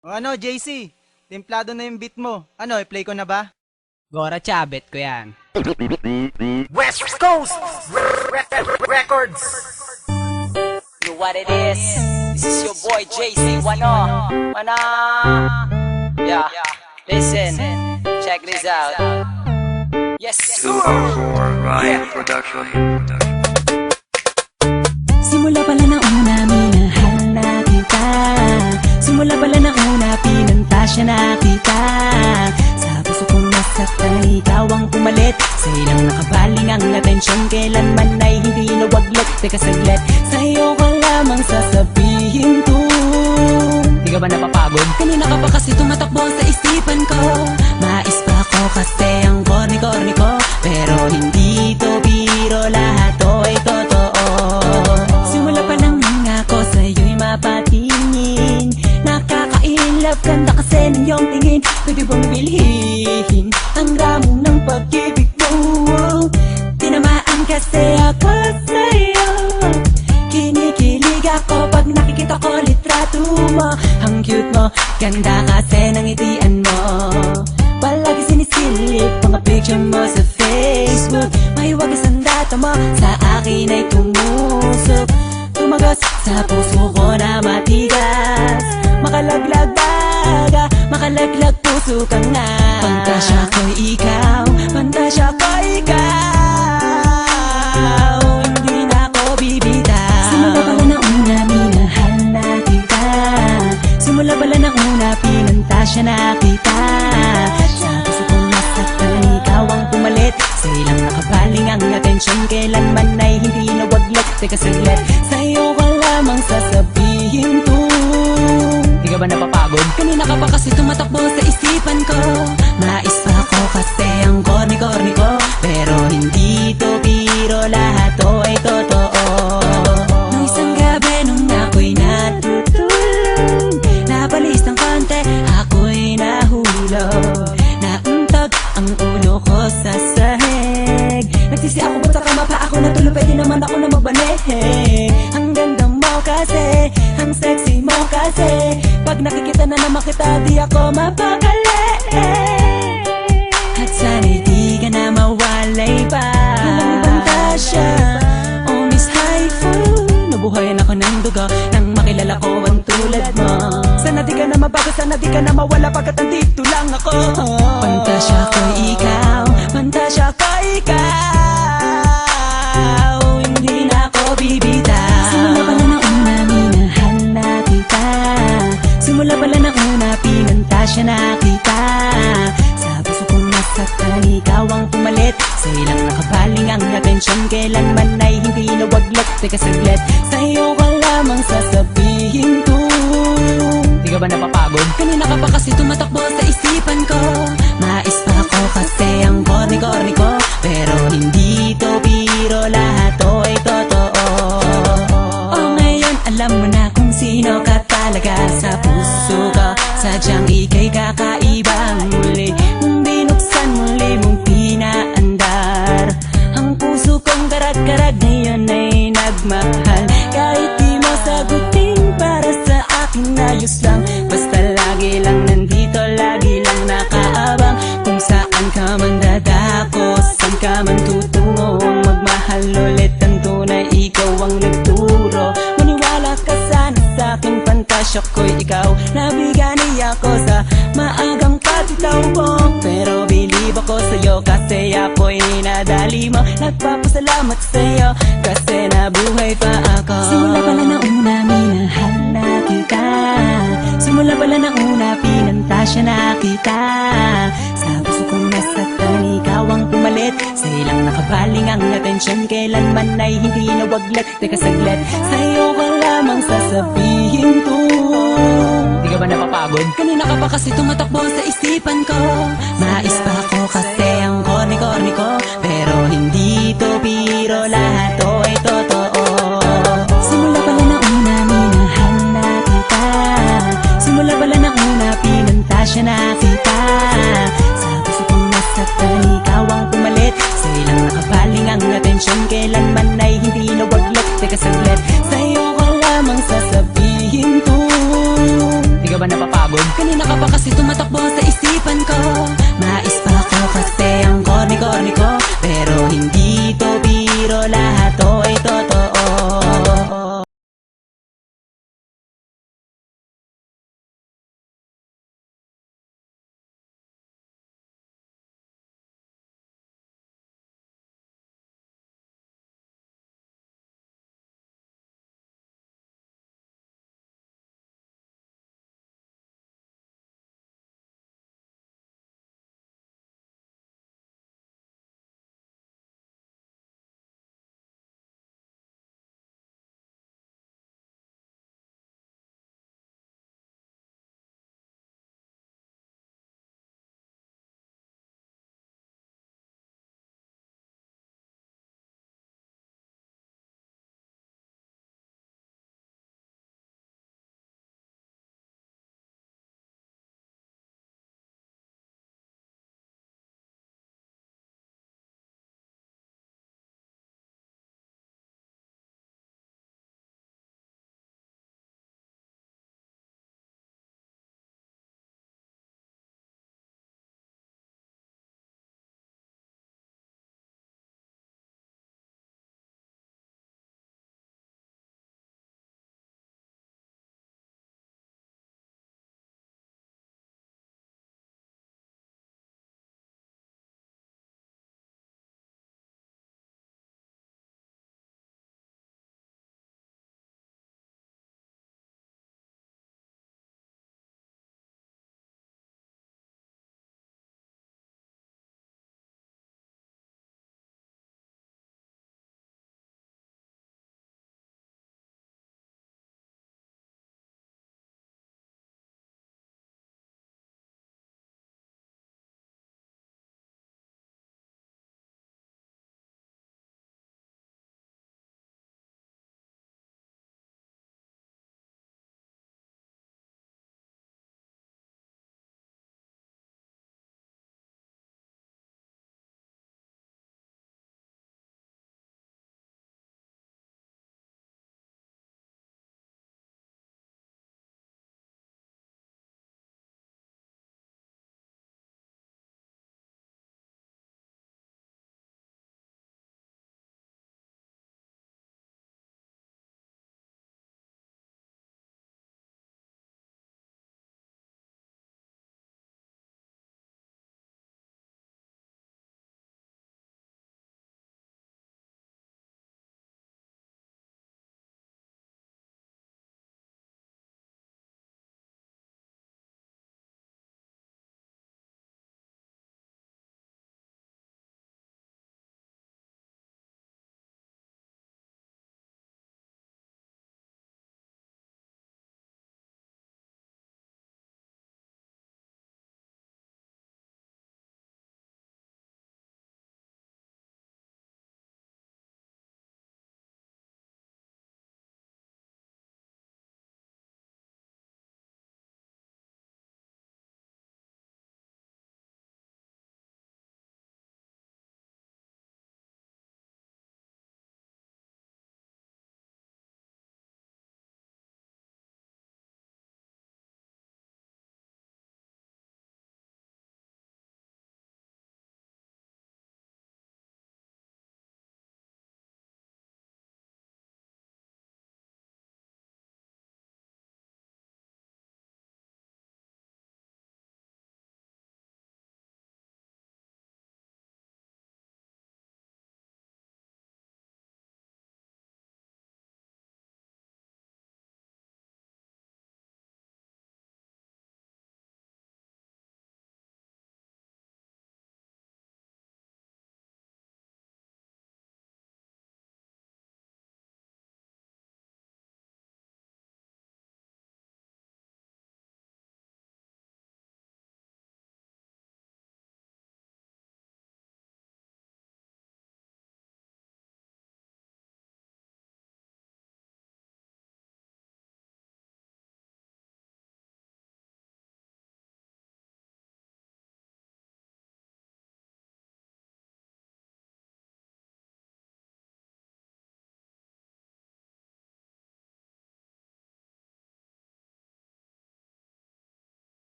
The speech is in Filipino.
O ano, JC? Templado na yung beat mo. Ano, i-play ko na ba? Gora Chabet ko yan. West Coast Records. You know what it is? This is your boy JC Wano. Yeah, listen, check this out. Yes, sir. Ryan Production. Simula pala na una, minahal na kita. Simula pala na una, pinanta siya na kita. Sa puso kong nasaktan, ikaw ang pumalit. Sa ilang nakabaling ang atensyon, kailanman ay hindi nawaglit. Teka saglit, sa'yo ko lamang sasabihin to. Di ka ba napapagod? Kanina ka pa kasi tumatakbo sa isipan ko. Mais pa ako kasi ang corny-corny ko. Pero hindi to biro, lahat to ay totoo. Simula pa lang nga ako sa'yo'y mapatingin. Nakaka-inlove kanda kasi ng iyong tingin. Pwede bang bilhin ang ramo ng pag-ibig mo? Tinamaan kasi ako sa'yo. Kinikilig ako pag nakikita ko litrato mo. Ang cute mo, ganda kasi ng ngitian mo. Palagi sinisilip mga picture mo sa Facebook. May wagas ang data mo, sa akin ay tumusok. Tumagas sa puso ko na matigas. Makalaglag baga, makalaglag puso ka nga. Pantasya ko ikaw, pantasya ko ikaw. Hindi na ako bibitaw. Simula pala na una, minahal na kita. Simula pala na una, pinantasya na kita. Sa puso kong nasaktan, ikaw ang pumalit. Sa ilang nakabaling ang atensyon, kailanman ay hindi nawaglit. Teka saglit, sa'yo ko lamang sasabihin to. Di ka ba napapagod? Kanina ka pa kasi tumatakbo sa isipan ko. Mais pa ako kasi ang corny-corny ko. Pero hindi to biro, lahat to ay totoo. Nung isang gabi nung ako'y natutulog, napalis ng konti, ako'y nahulog. Nauntog ang ulo ko sa sahig. Nagsisi ako ba't sa kama pa ako natulog, pwede naman ako na magbanehe. Ang ganda mo kasi, ang sexy mo kasi. Pag nakikita na naman kita, di ako mapakali. At sana'y di ka na mawalay pa. Walang pantasya, oh Miss Haifu. Nabuhayan ako ng dugo nang makilala ko ang tulad mo. Sana di ka na mabago, sana di ka na mawala pagkat andito lang ako. Pantasya ko ikaw, pantasya ko ikaw. Hindi na ako bibitaw. Simula pala na una, minahal na kita. Simula pala na una, pinantasya na kita. Sa puso kong nasaktan, ikaw ang pumalit. Sa ilang nakabaling ang atensyon, kailanman ay hindi nawaglit. Teka saglit, sa'yo ko lamang sasabihin to. Di ka ba napapagod? Kanina ka pa kasi tumatakbo sa isipan ko. Mais pa ako kasi ang corny-corny ko. Pero hindi to biro, lahat to ay totoo. Oh, ngayon alam mo na kung sino ka talaga sa puso ko. Sadyang ika'y kakaibang muli. Nung binuksan muli mong pinaandar, ang puso kong karag-karag ngayon ay nagmahal. Kahit di mo sagutin, para sa akin ayos lang. Basta lagi lang nandito, lagi lang nakaabang. Kung saan ka man dadako, saan ka man tutungo, magmahal ulit ang tunay, ikaw ang nagturo. Maniwala ka sana sa aking pantasya ko'y ikaw. Nabigani ako sa maagang patitaw mo. Pero believe ako sa'yo kasi ako'y nadali mo. Nagpapasalamat sa'yo kasi nabuhay pa ako. Simula pala na una, minahal na kita. Simula pala na una, pinantasya na kita. Sa puso kong nasaktan, ikaw ang pumalit. Sa ilang nakabaling ang atensyon, kailanman ay hindi nawaglit. Teka saglit, sa'yo ko lamang sasabihin to. Di ka ba napapagod? Kanina ka pa kasi tumatakbo sa isipan ko. Mais pa ako kasi ang corny-corny ko. Pero hindi to biro, lahat to ay totoo. Simula pala na una, minahal na kita. Simula pala na una, pinantasya na kita. Sa puso kong nasaktan, ikaw ang pumalit. Sa ilang nakabaling ang atensyon, kailanman ay hindi nawaglit. Teka saglit, sa'yo ko lamang sasabihin to. Di ka ba napapagod? isipan ko